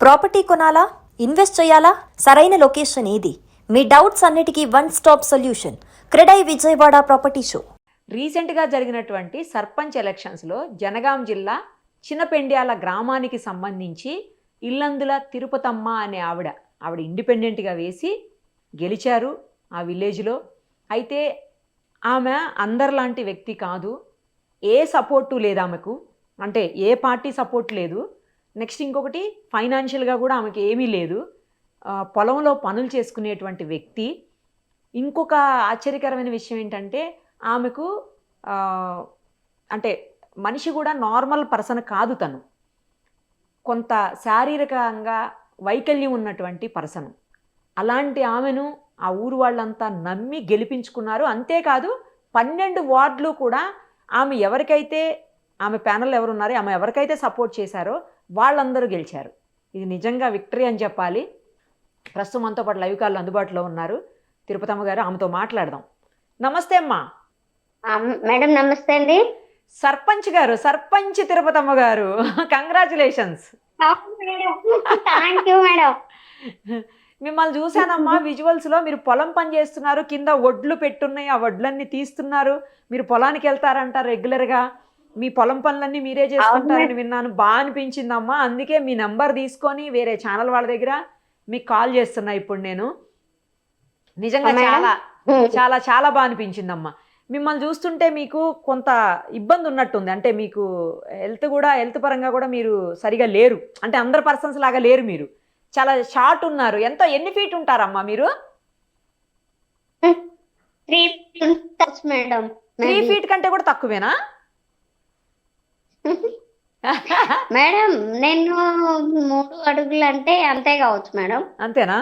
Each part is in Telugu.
ప్రాపర్టీ కొనాలా, ఇన్వెస్ట్ చేయాలా? సరైన లొకేషన్ ఏది? మీ డౌట్స్ అన్నిటికీ one stop solution. CREDAI Vijayawada property show. రీసెంట్గా జరిగినటువంటి సర్పంచ్ ఎలక్షన్స్లో జనగాం జిల్లా చిన్నపెండ్యాల గ్రామానికి సంబంధించి ఇల్లందుల తిరుపతమ్మ అనే ఆవిడ ఇండిపెండెంట్గా వేసి గెలిచారు ఆ విలేజ్లో. అయితే ఆమె అందరిలాంటి వ్యక్తి కాదు. ఏ సపోర్టు లేదు ఆమెకు, అంటే ఏ పార్టీ సపోర్ట్ లేదు. నెక్స్ట్ ఇంకొకటి ఫైనాన్షియల్గా కూడా ఆమెకి ఏమీ లేదు. పొలంలో పనులు చేసుకునేటువంటి వ్యక్తి. ఇంకొక ఆశ్చర్యకరమైన విషయం ఏంటంటే ఆమెకు అంటే మనిషి కూడా నార్మల్ పర్సన్ కాదు, తను కొంత శారీరకంగా వైకల్యం ఉన్నటువంటి పర్సన్. అలాంటి ఆమెను ఆ ఊరు వాళ్ళంతా నమ్మి గెలిపించుకున్నారు. అంతేకాదు 12 వార్డులు కూడా ఆమె ప్యానల్ ఎవరున్నారో ఆమె ఎవరికైతే సపోర్ట్ చేశారో వాళ్ళందరూ గెలిచారు. ఇది నిజంగా విక్టరీ అని చెప్పాలి. ప్రస్తుతం మనతో పాటు లైవ్ కాల్లో అందుబాటులో ఉన్నారు తిరుపతమ్మ గారు. ఆమెతో మాట్లాడదాం. నమస్తే అమ్మా. మేడం నమస్తే అండి. సర్పంచ్ తిరుపతమ్మ గారు, కంగ్రాచులేషన్స్. Thank you madam. మిమ్మల్ని చూశానమ్మా విజువల్స్లో. మీరు పొలం పని చేస్తున్నారు, కింద వడ్లు పెట్టున్నాయి, ఆ వడ్లన్నీ తీస్తున్నారు. మీరు పొలానికి వెళ్తారంటారు రెగ్యులర్గా. మీ పొలం పనులన్నీ మీరే చేసుకుంటారని విన్నాను. బాగా అనిపించిందమ్మా. అందుకే మీ నెంబర్ తీసుకొని వేరే ఛానల్ వాళ్ళ దగ్గర మీకు కాల్ చేస్తున్నా ఇప్పుడు నేను. నిజంగా చాలా చాలా చాలా బాగా అనిపించిందమ్మా. మిమ్మల్ని చూస్తుంటే మీకు కొంత ఇబ్బంది ఉన్నట్టుంది. అంటే మీకు హెల్త్ పరంగా కూడా మీరు సరిగా లేరు. అంటే అందరు పర్సన్స్ లాగా లేరు, మీరు చాలా షార్ట్ ఉన్నారు. ఎన్ని ఫీట్ ఉంటారమ్మా మీరు? 3 ఫీట్ కంటే కూడా తక్కువేనా మేడం? నేను 3 అడుగులు అంటే అంతే కావచ్చు మేడం. అంతేనా?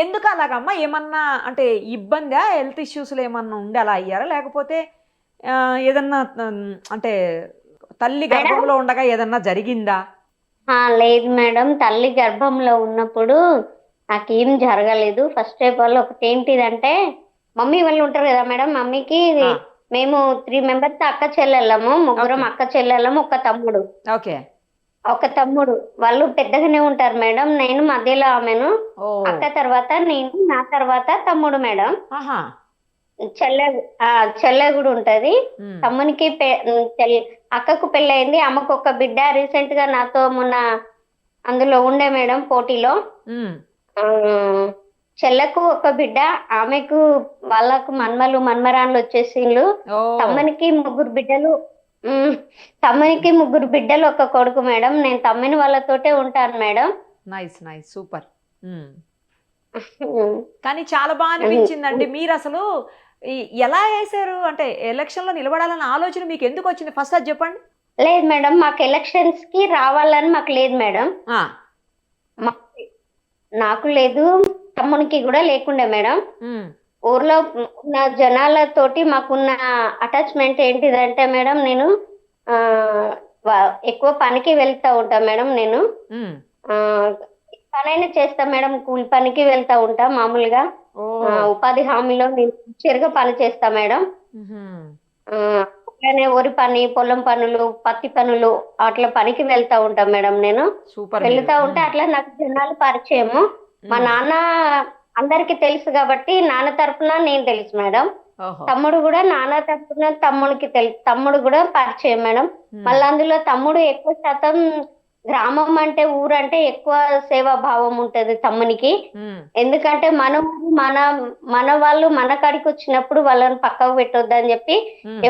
ఎందుకు అలాగమ్మా? ఏమన్నా అంటే ఇబ్బందా, హెల్త్ ఇష్యూస్లో ఏమన్నా ఉండి అలా అయ్యారా, లేకపోతే ఏదన్నా అంటే తల్లి గర్భంలో ఉండగా ఏదన్నా జరిగిందా? లేదు మేడం, తల్లి గర్భంలో ఉన్నప్పుడు నాకేం జరగలేదు. ఫస్ట్ ఆఫ్ ఆల్ ఒకటి ఏంటిదంటే, మమ్మీ వాళ్ళు ఉంటారు కదా మేడం, మమ్మీకి మేము 3 మెంబర్స్ అక్క చెల్లెళ్ళము, ముగ్గురం అక్క చెల్లెళ్ళము, ఒక తమ్ముడు. ఓకే. ఒక తమ్ముడు. వాళ్ళు పెద్దగానే ఉంటారు మేడం. నేను మధ్యలో ఆమెను. అక్క తర్వాత నేను, నా తర్వాత తమ్ముడు మేడం. చెల్లె కూడా ఉంటది. తమ్మునికి అక్కకు పెళ్ళయింది. అమ్మకు ఒక బిడ్డ. రీసెంట్ గా నాతో మొన్న అందులో ఉండే మేడం పోటీలో. చెల్లకు ఒక బిడ్డ, ఆమెకు వాళ్ళకు మన్మరాన్లు వచ్చేసిండ్రు. తమ్మునికి 3 బిడ్డలు ఒక కొడుకు మేడం. నేను తమ్ముని వాళ్ళతోటే ఉంటాను మేడం. Nice nice, super. కానీ చాలా బాగా అనిపించిందండి. మీరు అసలు ఎలా వేసారు? అంటే ఎలక్షన్ లో నిలబడాలన్న ఆలోచన మీకు ఎందుకు వచ్చింది? ఫస్ట్ అది చెప్పండి. లేదు మేడం, మాకు ఎలక్షన్స్ కి రావాలని మాకు లేదు మేడం. నాకు లేదు, తమ్మునికి కూడా లేకుండే మేడం. ఊర్లో ఉన్న జనాలతోటి మాకున్న అటాచ్మెంట్ ఏంటిదంటే మేడం, నేను ఎక్కువ పనికి వెళ్తా ఉంటా మేడం. నేను పనైనా చేస్తా మేడం, కూలి పనికి వెళ్తా ఉంటా మామూలుగా. ఉపాధి హామీలో నేను చిరుగా పని చేస్తా మేడం. అట్లానే వరి పని, పొలం పనులు, పత్తి పనులు అట్లా పనికి వెళ్తా ఉంటా మేడం. నేను వెళ్తా ఉంటే అట్లా నాకు జనాలు పరిచయము. మా నాన్న అందరికి తెలుసు కాబట్టి నాన్న తరఫున నేను తెలుసు మేడం. తమ్ముడు కూడా నాన్న తరఫున తమ్ముడికి తెలుసు. తమ్ముడు కూడా పరిచయం మేడం. మళ్ళీ అందులో తమ్ముడు ఎక్కువ శాతం గ్రామం అంటే, ఊరంటే ఎక్కువ సేవా భావం ఉంటది తమ్మునికి. ఎందుకంటే మన వాళ్ళు మన కాడికి వచ్చినప్పుడు వాళ్ళని పక్కకు పెట్టొద్దని చెప్పి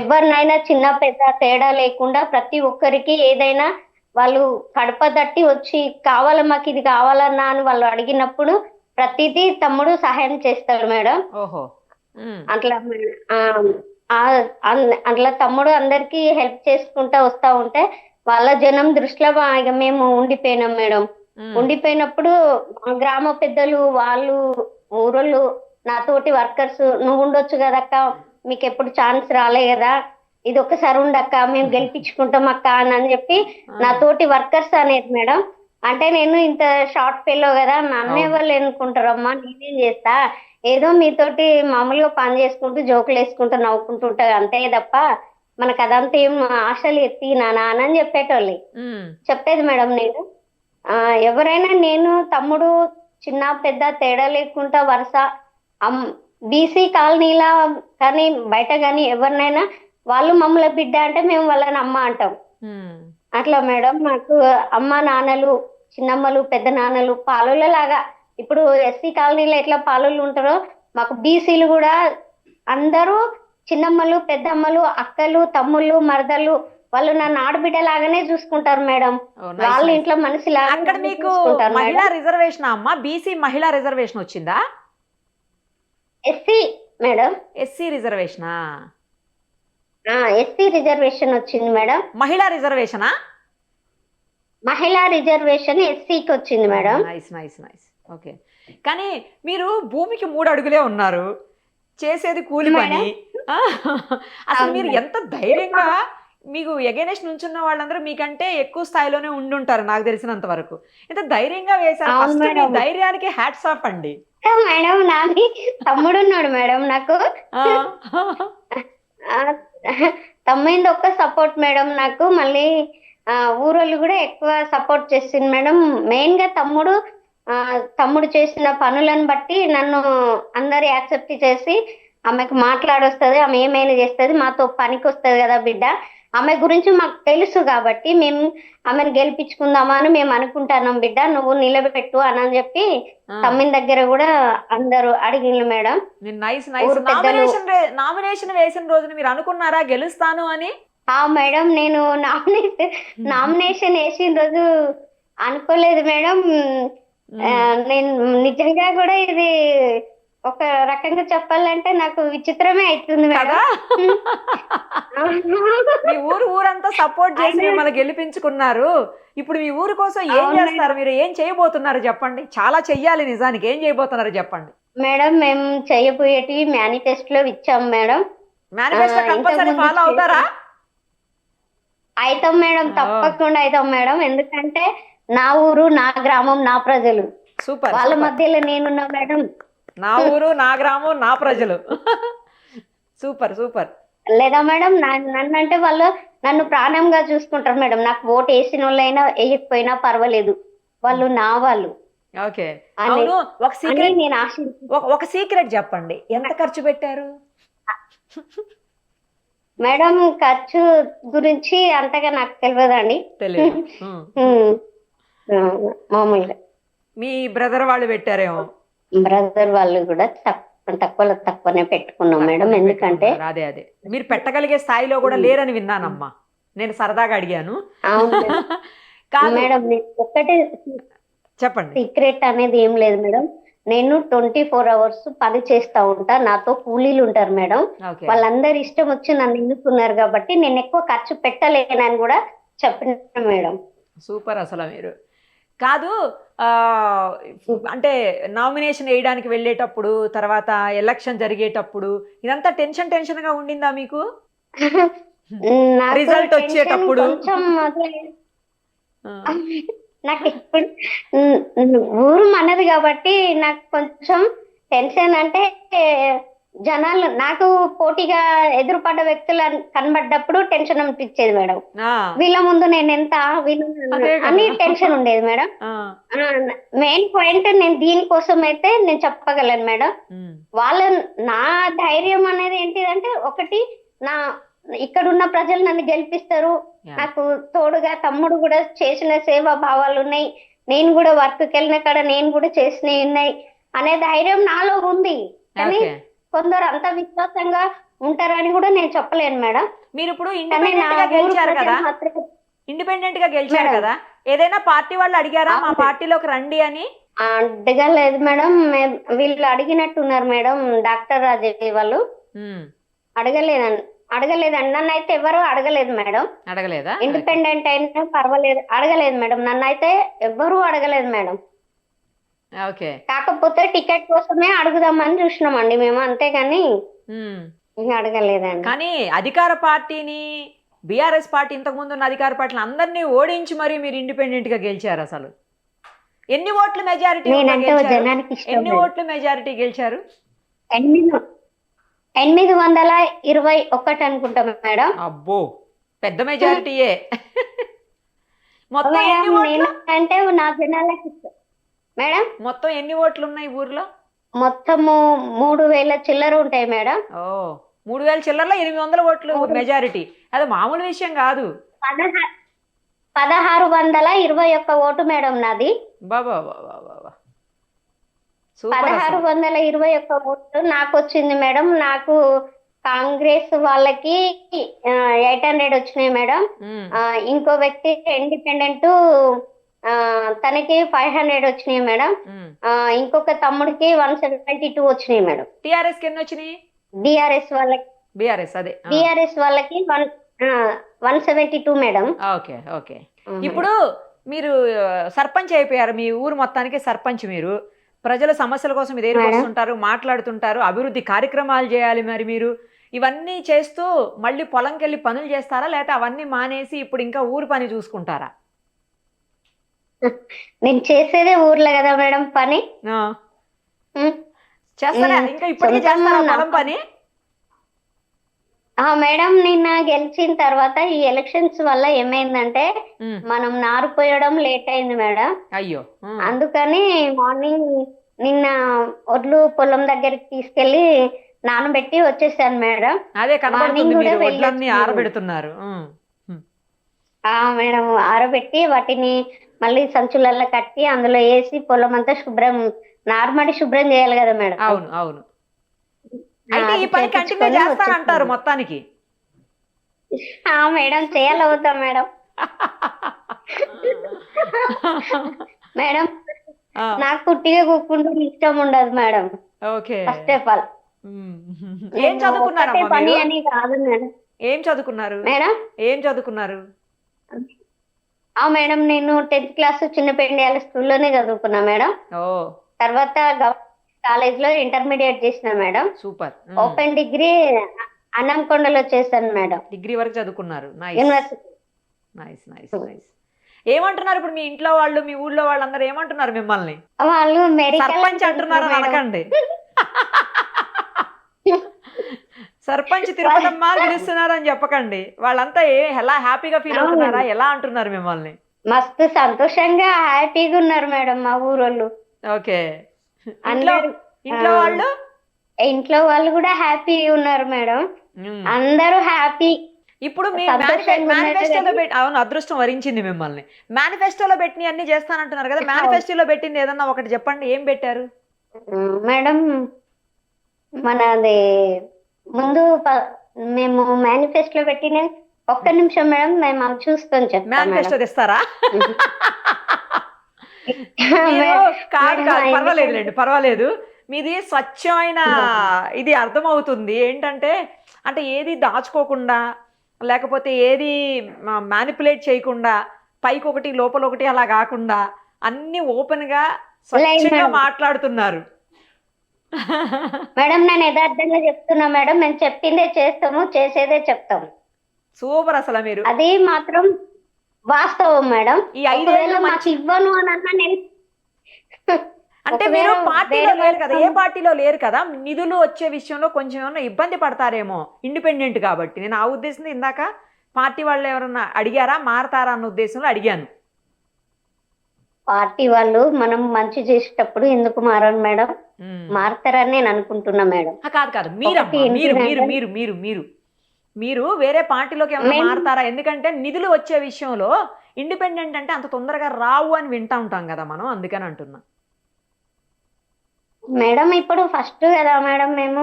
ఎవరినైనా చిన్న పెద్ద తేడా లేకుండా ప్రతి ఒక్కరికి ఏదైనా వాళ్ళు కడప తట్టి వచ్చి కావాలా, మాకు ఇది కావాలన్నా అని వాళ్ళు అడిగినప్పుడు ప్రతిదీ తమ్ముడు సహాయం చేస్తాడు మేడం. అట్లా తమ్ముడు అందరికి హెల్ప్ చేసుకుంటా వస్తా ఉంటే వాళ్ళ జనం దృష్టిలో మేము ఉండిపోయినాం మేడం. ఉండిపోయినప్పుడు గ్రామ పెద్దలు, వాళ్ళు ఊరోళ్ళు, నాతోటి వర్కర్స్, నువ్వు ఉండొచ్చు కదక్క, మీకు ఎప్పుడు ఛాన్స్ రాలే కదా, ఇది ఒక్కసారి ఉండక్క, మేము గెలిపించుకుంటాం అక్క అని చెప్పి నాతోటి వర్కర్స్ అనేది మేడం. అంటే నేను ఇంత షార్ట్ ఫెల్లో కదా, నన్నే వాళ్ళు ఎన్నుకుంటారమ్మా, నేనేం చేస్తా, ఏదో మీతోటి మామూలుగా పని చేసుకుంటూ జోకులు వేసుకుంటూ నవ్వుకుంటుంటా అంతే తప్ప మనకు అదంతా ఏం ఆశలు ఎత్తి నానా అని చెప్పేటోళ్ళి చెప్పేది మేడం. నేను ఎవరైనా నేను తమ్ముడు చిన్న పెద్ద తేడా లేకుండా వరుస బీసీ కాలనీలా కానీ బయట కానీ ఎవరినైనా వాళ్ళు మమ్మల్ని బిడ్డ అంటే మేము వాళ్ళని అమ్మ అంటాం. అట్లా మేడం మాకు అమ్మ నాన్నలు చిన్నమ్మలు పెద్ద నాన్నలు పాలోళ్ళ లాగా. ఇప్పుడు ఎస్సీ కాలనీలో ఎట్లా పాలోళ్ళు ఉంటారో మాకు బీసీలు కూడా అందరూ చిన్నమ్మలు పెద్దమ్మలు అక్కలు తమ్ముళ్ళు మరదలు వాళ్ళు నన్ను ఆడబిడ్డ లాగానే చూసుకుంటారు మేడం. వాళ్ళ ఇంట్లో మనిషి అక్కడ మీకు మహిళా రిజర్వేషన్ అమ్మా, బీసీ మహిళా రిజర్వేషన్ వచ్చిందా? SC madam. ఎస్సీ రిజర్వేషనా? ఎస్సీ రిజర్వేషన్ వచ్చింది మేడం. మహిళా రిజర్వేషనా? మహిళా రిజర్వేషన్ ఎస్సీకి వచ్చింది madam. Nice nice nice. Okay, కానీ మీరు భూమికి 3 అడుగులే ఉన్నారు, చేసేది కూలి పని. అసలు మీరు ఎంత ధైర్యంగా, మీకు ఎగైనెస్ట్ నుంచున్న వాళ్ళందరూ మీకంటే ఎక్కువ స్థాయిలోనే ఉండుంటారు నాకు తెలిసినంత వరకు. ఇంత ధైర్యంగా వేశారు. ఫస్ట్ మీ ధైర్యానికి హ్యాట్స్ ఆఫ్ అండి. మేడం నాది తమ్ముడు ఉన్నాడు మేడం నాకు. తమ్ముడు ఒక్క సపోర్ట్ మేడం నాకు. మళ్ళీ ఊరోళ్ళు కూడా ఎక్కువ సపోర్ట్ చేసింది మేడం. మెయిన్ గా తమ్ముడు చేసిన పనులను బట్టి నన్ను అందరు యాక్సెప్ట్ చేసి ఆమెకు మాట్లాడొస్తుంది, ఆమె ఏమైనా చేస్తుంది, మాతో పనికి వస్తుంది కదా బిడ్డ, ఆమె గురించి మాకు తెలుసు కాబట్టి మేము ఆమెను గెలిపించుకుందామా అని మేము అనుకుంటున్నాం బిడ్డ, నువ్వు నిలబెట్టు అని చెప్పి తమ్మిన దగ్గర కూడా అందరూ అడిగిన మేడం. నామినేషన్ వేసిన రోజున మీరు అనుకున్నారా గెలుస్తాను అని? మేడం నేను నామినేషన్ వేసిన రోజు అనుకోలేదు మేడం. నేను నిజంగా కూడా ఇది ఒక రకంగా చెప్పాలంటే నాకు విచిత్రమే అవుతుంది మేడం. మీ ఊరంతా సపోర్ట్ చేసి మిమ్మల్ని గెలిపించుకున్నారు. ఇప్పుడు మీ ఊరు కోసం ఏం చేస్తారు? మీరు ఏం చేయబోతున్నారు చెప్పండి. చాలా చెయ్యాలి నిజానికి. ఏం చేయబోతున్నారు చెప్పండి మేడం. మేము చేయబోయేటివి మేనిఫెస్టోలో ఇచ్చాం మేడం. మేనిఫెస్టో కంపల్సరీ ఫాలో అవుతారా? అవుతాం మేడం, తప్పకుండా అవుతాం మేడం. ఎందుకంటే నా ఊరు నా గ్రామం నా ప్రజలు, సూపర్, వాళ్ళ మధ్యలో నేనున్నా మేడం. నా ఊరు నా గ్రామం నా ప్రజలు. Super super. లేదా మేడం నన్ను అంటే వాళ్ళు నన్ను ప్రాణంగా చూసుకుంటారు మేడం. నాకు ఓటు వేసిన వాళ్ళైనా వేయకపోయినా పర్వాలేదు, వాళ్ళు నా వాళ్ళు. ఓకే, అవును. ఒక సీక్రెట్ చెప్పండి, ఎంత ఖర్చు పెట్టారు మేడం? ఖర్చు గురించి అంతగా నాకు తెలియదండి. మామూలుగా మీ బ్రదర్ వాళ్ళు పెట్టారేమో. బ్రదర్ వాళ్ళు కూడా తక్కువనే పెట్టుకున్నాం మేడం. ఎందుకంటే అదే మీరు పెట్టగలిగే స్థాయిలో కూడా లేరని విన్నానమ్మా, నేను సరదాగా అడిగాను. కాదు మేడం, ఒక్కటే చెప్పండి. సీక్రెట్ అనేది ఏం లేదు మేడం. నేను 24 hours పని చేస్తా ఉంటా. నాతో కూలీలు ఉంటారు మేడం. వాళ్ళందరి ఇష్టం వచ్చి నన్ను ఎన్నుకున్నారు కాబట్టి నేను ఎక్కువ ఖర్చు పెట్టలేనని కూడా చెప్పిన మేడం. సూపర్. అసలు మీరు కాదు అంటే నామినేషన్ వేయడానికి వెళ్ళేటప్పుడు, తర్వాత ఎలక్షన్ జరిగేటప్పుడు ఇదంతా టెన్షన్ గా ఉండిందా మీకు? రిజల్ట్ వచ్చేటప్పుడు నాకు ఇప్పుడు ఊరు మనది కాబట్టి నాకు కొంచెం టెన్షన్. అంటే జనాలు నాకు పోటీగా ఎదురుపడ్డ వ్యక్తులు కనబడ్డప్పుడు టెన్షన్ అనిపించేది మేడం. వీళ్ళ ముందు నేను ఎంత అని టెన్షన్ ఉండేది మేడం. మెయిన్ పాయింట్ నేను దీనికోసం అయితే నేను చెప్పగలను మేడం. నా ధైర్యం అనేది ఏంటిదంటే, ఒకటి ఇక్కడ ఉన్న ప్రజలు నన్ను గెలిపిస్తారు, నాకు తోడుగా తమ్ముడు కూడా చేసిన సేవా భావాలు ఉన్నాయి, నేను కూడా వర్క్కి వెళ్ళిన కాడ నేను కూడా చేసినవి ఉన్నాయి అనే ధైర్యం నాలో ఉంది. కానీ కొందరు అంత విశ్వాసంగా ఉంటారని కూడా నేను చెప్పలేను మేడం. మీరు ఇప్పుడు ఇండిపెండెంట్ గా గెలిచారు కదా, ఏదైనా పార్టీ వాళ్ళు అడిగారా మా పార్టీలోకి రండి అని? అడగలేదు మేడం. వీళ్ళు అడిగినట్టున్నారు మేడం, డాక్టర్ రాజయ్య వాళ్ళు. అడగలేదండి నన్ను అయితే ఎవరు అడగలేదు మేడం. అడగలేదా? ఇండిపెండెంట్ అయినా పర్వాలేదు, అడగలేదు మేడం. నన్ను అయితే ఎవరు అడగలేదు మేడం. ఓకే, కాకపోతే టికెట్ కోసమే అడుగుదామని చూసినామండి మేము, అంతేగాని అడగలేదండి. కానీ అధికార పార్టీని, బీఆర్ఎస్ పార్టీ ఇంతకు ముందు ఉన్న అధికార పార్టీని అందరినీ ఓడించి మరి మీరు ఇండిపెండెంట్ గా గెలిచారు. అసలు ఎన్ని ఓట్ల మెజారిటీ? ఎన్ని ఓట్ల మెజారిటీ గెలిచారు? 821 అనుకుంటాం మేడం. అబ్బో, పెద్ద మెజారిటీయే. మొత్తం మేడం ఎన్ని నేను ఓట్లు? అంటే నా జనాలకి ఇస్తా. మేడం మొత్తం ఎన్ని ఓట్లు ఉన్నాయి ఊర్లో? మొత్తము 3,000 చిల్లర ఉంటాయి మేడం. ఓ 3,000 చిల్లర్లో 800 ఓట్లు మెజారిటీ. అది మామూలు విషయం కాదు. 1621 ఓటు మేడం నాది. బాబా బాబా బాబా సూపర్. 1621 ఓట్లు నాకు వచ్చింది మేడం. నాకు కాంగ్రెస్ వాళ్ళకి 800 వచ్చినాయి మేడం. ఇంకో వ్యక్తి ఇండిపెండెంట్ తనకి 500 వచ్చినాయి మేడం. ఇంకొక తమ్ముడికి 172 వచ్చినాయి మేడం. టిఆర్ఎస్ కి ఎన్ని వచ్చినాయి? డిఆర్ఎస్ వాళ్ళకి డిఆర్ఎస్ వాళ్ళకి 172 మేడం. Okay okay. ఇప్పుడు మీరు సర్పంచ్ అయిపోయారు, మీ ఊరు మొత్తానికి సర్పంచ్ మీరు. ప్రజల సమస్యల కోసం మీరు వస్తుంటారు, మాట్లాడుతుంటారు, అభివృద్ధి కార్యక్రమాలు చేయాలి. మరి మీరు ఇవన్నీ చేస్తూ మళ్ళీ పొలంకి వెళ్ళి పనులు చేస్తారా, లేకపోతే అవన్నీ మానేసి ఇప్పుడు ఇంకా ఊరు పని చూసుకుంటారా? నేను చేసేదే ఊర్లో కదా మేడం పని. చేస్తారా? ఇంకా ఇప్పటికీ చేస్తారా పొలం పని? మేడం నిన్న గెలిచిన తర్వాత ఈ ఎలక్షన్స్ వల్ల ఏమైందంటే మనం నారు పోయడం లేట్ అయింది మేడం. అయ్యో. అందుకని మార్నింగ్ నిన్న ఒడ్లు పొలం దగ్గరికి తీసుకెళ్లి నానబెట్టి వచ్చేసాను మేడం. అదే కనబడుతుంది, మీరు ఒడ్లన్నీ ఆరబెడుతున్నారు. మేడం ఆరబెట్టి వాటిని మళ్ళీ సంచులలో కట్టి అందులో వేసి పొలం అంతా శుభ్రం నార్మల్ శుభ్రం చేయాలి కదా మేడం. అవును అవును. అయితే ఈ పని కంటిన్యూ చేస్తానంటారు మొత్తానికి? Madam చేయాలవుతాం madam. మేడం నాకు కుట్టిగా కూకుంటూ ఇష్టం ఉండదు madam. Okay. First of all ఏం చదువుకున్నారు? పని అని కాదు మేడం. ఏం చదువుకున్నారు మేడం? ఏం చదువుకున్నారు? మేడం నేను 10th క్లాస్ చిన్నపెండియాల స్కూల్లోనే చదువుకున్నా మేడం. తర్వాత కాలేజ్ లో ఇంటర్మీడియట్ చేసిన మేడం. సూపర్. ఓపెన్ డిగ్రీ అన్నంకొండలో చేశాను మేడం. డిగ్రీ వరకు చదువుకున్నారు. యూనివర్సిటీ. Nice nice nice. ఏమంటున్నారు ఇప్పుడు మీ ఇంట్లో వాళ్ళు, మీ ఊళ్ళో వాళ్ళందరూ ఏమంటున్నారు మిమ్మల్ని? వాళ్ళు సర్పంచ్ అంటున్నారు అనకండి. సర్పంచ్ తిరుపతమ్మ పిలుస్తున్నారు అని చెప్పకండి. వాళ్ళంతా ఎలా హ్యాపీగా ఫీల్ అవుతున్నారా, ఎలా అంటున్నారు మిమ్మల్ని? మస్తు సంతోషంగా హ్యాపీగా ఉన్నారు మేడం మా ఊరోళ్ళు. ఓకే. ఇంట్లో వాళ్ళు కూడా హ్యాపీగా ఉన్నారు మేడం. అందరూ హ్యాపీ. ఇప్పుడు మీ మేనిఫెస్టోలో పెట్టి, అవును అదృష్టం వరించింది మిమ్మల్ని. మేనిఫెస్టోలో పెట్టి అన్ని చేస్తానంటున్నారు కదా, మేనిఫెస్టోలో పెట్టింది ఏదన్నా ఒకటి చెప్పండి. ఏం పెట్టారు మేడం? మనది ముందు మేము మేనిఫెస్టోలో పెట్టిన ఒక్క నిమిషం మేడం, మేము చూసుకొని చెప్తాం. మేనిఫెస్టో తెస్తారా? కాదు కాదు, పర్వాలేదులేండి, పర్వాలేదు. మీది స్వచ్ఛమైన ఇది అర్థమవుతుంది. ఏంటంటే అంటే ఏది దాచుకోకుండా, లేకపోతే ఏది మ్యానిపులేట్ చేయకుండా, పైకి ఒకటి లోపల ఒకటి అలా కాకుండా అన్ని ఓపెన్ గా స్వచ్ఛంగా మాట్లాడుతున్నారు. మేడం నేను యథార్థంగా చెప్తున్నా మేడం. మేము చెప్పిందే చేస్తాము, చేసేదే చెప్తాము. సూపర్. అసలు మీరు అది మాత్రం వాస్తవం మేడం. ఈ 5 ఏళ్ళు మాకు ఇవ్వను అని అన్నా నేను అంటే మీరు పార్టీలో లేరు కదా, ఏ పార్టీలో లేరు కదా, నిధులు వచ్చే విషయంలో కొంచెం ఏమన్నా ఇబ్బంది పడతారేమో ఇండిపెండెంట్ కాబట్టి. నేను ఆ ఉద్దేశంతో ఇందాక పార్టీ వాళ్ళు ఎవరన్నా అడిగారా, మారతారా అన్న ఉద్దేశంలో అడిగాను. పార్టీ వాళ్ళు మనం మంచి చేసేటప్పుడు ఎందుకు మారను మేడం? మారతారని నేను అనుకుంటున్నా మేడం. కాదు కాదు, మీరు వేరే పార్టీలోకి ఏమైనా మారతారా? ఎందుకంటే నిధులు వచ్చే విషయంలో ఇండిపెండెంట్ అంటే అంత తొందరగా రావు అని వింటా ఉంటాం కదా మనం, అందుకని అంటున్నా మేడం. ఇప్పుడు ఫస్ట్ కదా మేడం, మేము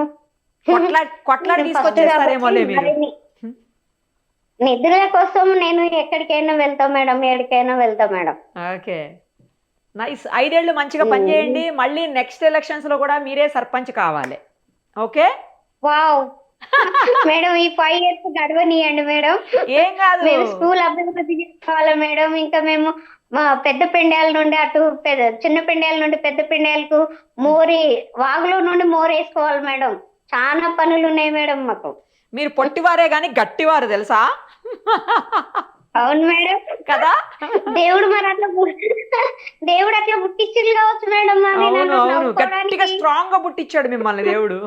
కొట్లాడి తీసుకొచ్చేస్తారేమో మీరు. నిధుల కోసం నేను ఎక్కడికైనా వెళ్తా మేడం, ఎక్కడికైనా వెళ్తా మేడం. Okay nice. 5 ఏళ్ళు మంచిగా పనిచేయండి. మళ్ళీ నెక్స్ట్ ఎలక్షన్స్ లో కూడా మీరే సర్పంచ్ కావాలి. ఓకే. వావ్ మేడం, ఈ 5 years గడవనియండి మేడం. ఏం కాదు, మేము స్కూల్ అభివృద్ధి చేసుకోవాలి మేడం. ఇంకా మేము మా పెద్ద పెండ్యాల నుండి అటు చిన్న పెండ్యాల నుండి పెద్ద పెండ్యాలకు వాగులో నుండి మోరు వేసుకోవాలి మేడం. చాలా పనులు ఉన్నాయి మేడం మాకు. మీరు పొట్టివారే గాని గట్టివారు తెలుసా? అవును మేడం కదా. దేవుడు మరి అట్లా పుట్టించింది కావచ్చు మేడం. అవును, గట్టిగా స్ట్రాంగ్ గా పుట్టించాడు మిమ్మల్ని దేవుడు.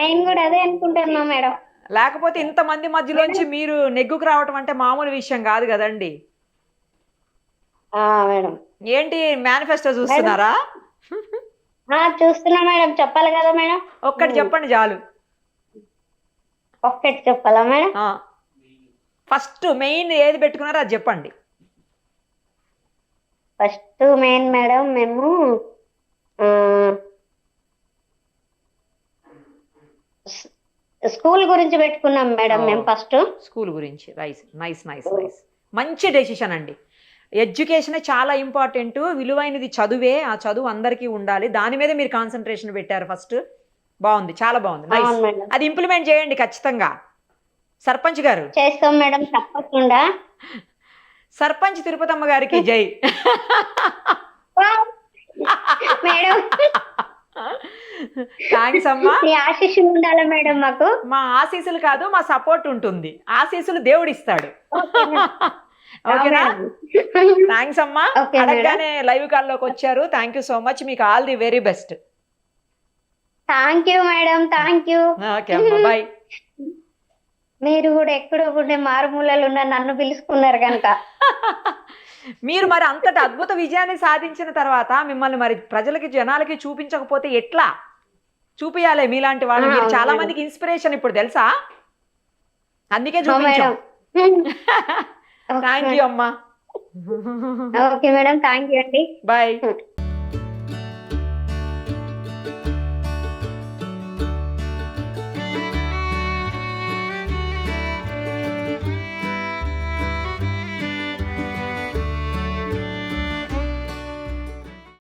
నేను కూడా అదే అనుకుంటున్నా మేడం. లేకపోతే ఇంత మంది మధ్యలోంచి మీరు నెగ్గుకు రావటం అంటే మామూలు విషయం కాదు కదండి. మేడం ఏంటి మేనిఫెస్టో చూస్తున్నారా? చూస్తున్నా మేడం, చెప్పాలి కదా మేడం. ఒక్కటి చెప్పండి చాలు. ఒక్కటి చెప్పాలా మేడం? ఫస్ట్ మెయిన్ ఏది పెట్టుకున్నారో అది చెప్పండి. ఫస్ట్ మెయిన్ మేడం మేము స్కూల్ గురించి పెట్టుకున్నాం మేడం. మేము ఫస్ట్ స్కూల్ గురించి. నైస్ నైస్ నైస్ నైస్, మంచి డెసిషన్ అండి. ఎడ్యుకేషన్ చాలా ఇంపార్టెంట్, విలువైనది చదువే. ఆ చదువు అందరికీ ఉండాలి, దాని మీద మీరు కాన్సన్ట్రేషన్ పెట్టారు ఫస్ట్. బాగుంది, చాలా బాగుంది, నైస్. అది ఇంప్లిమెంట్ చేయండి ఖచ్చితంగా. సర్పంచ్ గారు చేస్తాం మేడం, తప్పకుండా. సర్పంచ్ తిరుపతమ్మ గారికి జై. మేడం థ్యాంక్స్ అమ్మా. మీ ఆశీస్సులు ఉండాలి మేడం మాకు. మా ఆశీస్సులు కాదు, మా సపోర్ట్ ఉంటుంది. ఆశీస్సులు దేవుడు ఇస్తాడు. ఓకేనా? థ్యాంక్స్ అమ్మా. అడగగానే లైవ్ కాల్లోకి వచ్చారు. Thank you so much. మీకు all the very best. Thank you madam, thank you. Okay అమ్మా, బాయ్. మీరు కూడా ఎక్కడో ఉండే మారుమూలలో ఉన్న నన్ను పిలుచుకున్నారు కనుక. మీరు మరి అంతటి అద్భుత విజయాన్ని సాధించిన తర్వాత మిమ్మల్ని మరి ప్రజలకి, జనాలకి చూపించకపోతే ఎట్లా? చూపియాలి మీలాంటి వాళ్ళు. మీరు చాలా మందికి ఇన్స్పిరేషన్ ఇప్పుడు, తెలుసా? అందుకే చూపించాం. థ్యాంక్ యూ అమ్మా. ఓకే మేడం, థ్యాంక్ యూ అండి. బాయ్.